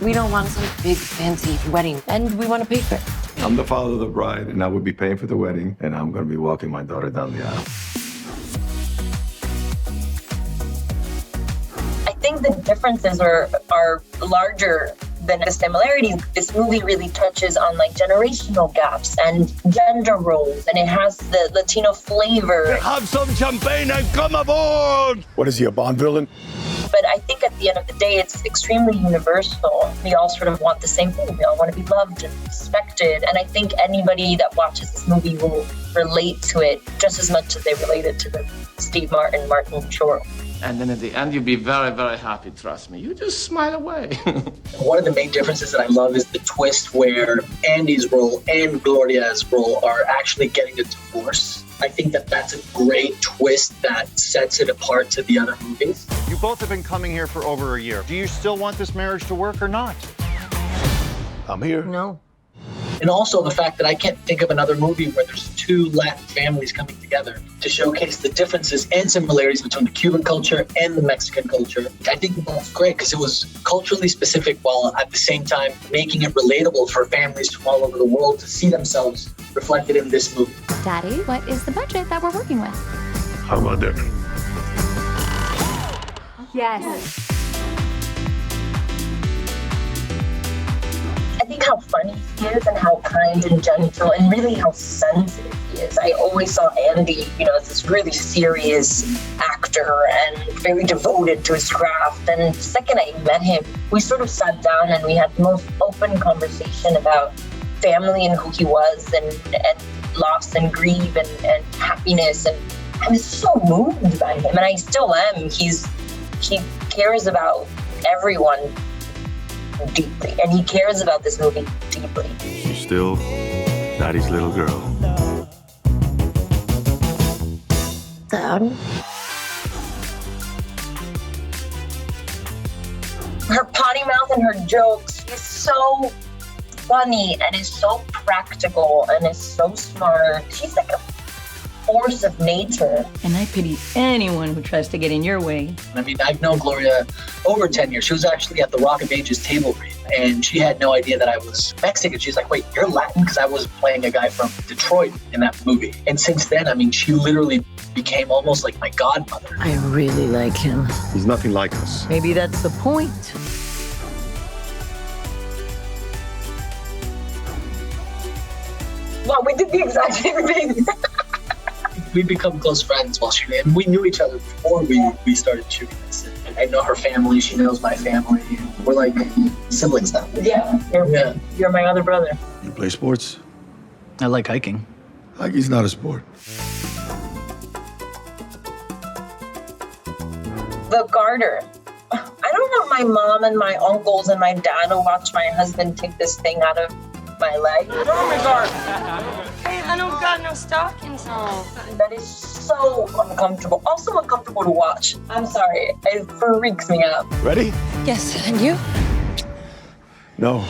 We don't want some big fancy wedding, and we want to pay for it. I'm the father of the bride, and I would be paying for the wedding, and I'm going to be walking my daughter down the aisle. I think the differences are larger than the similarities. This movie really touches on like generational gaps and gender roles, and it has the Latino flavor. Have some champagne and come aboard! What is he, a Bond villain? But I think at the end of the day, it's extremely universal. We all sort of want the same thing. We all want to be loved and respected. And I think anybody that watches this movie will relate to it just as much as they related to the Steve Martin Short. And then at the end, you'll be very, very happy, trust me. You just smile away. One of the main differences that I love is the twist where Andy's role and Gloria's role are actually getting a divorce. I think that that's a great twist that sets it apart to the other movies. You both have been coming here for over a year. Do you still want this marriage to work or not? I'm here. No. And also the fact that I can't think of another movie where there's two Latin families coming together to showcase the differences and similarities between the Cuban culture and the Mexican culture. I think that's great because it was culturally specific while at the same time making it relatable for families from all over the world to see themselves reflected in this movie. Daddy, what is the budget that we're working with? How about that? Yes. I think how funny he is and how kind and gentle and really how sensitive he is. I always saw Andy, as this really serious actor and very devoted to his craft. And the second I met him, we sort of sat down and we had the most open conversation about family and who he was and loss and grief and happiness. And I was so moved by him, and I still am. He cares about everyone deeply, and he cares about this movie deeply. She's still Daddy's little girl. Dad? Her potty mouth and her jokes is so funny and is so practical and is so smart. She's like a force of nature. And I pity anyone who tries to get in your way. I mean, I've known Gloria over 10 years. She was actually at the Rock of Ages table read, and she had no idea that I was Mexican. She's like, wait, you're Latin? Because I was playing a guy from Detroit in that movie. And since then, I mean, she literally became almost like my godmother. I really like him. He's nothing like us. Maybe that's the point. Well, we did the exact same thing. We become close friends while shooting, and we knew each other before we started shooting this. And I know her family, she knows my family. We're like siblings now. Yeah, you're my other brother. You play sports? I like hiking. Hiking's not a sport. The Garter. I don't want my mom and my uncles and my dad to watch my husband take this thing out of my leg. Hey, I don't got no stockings on. That is so uncomfortable. Also uncomfortable to watch. I'm sorry. It freaks me out. Ready? Yes, and you? No.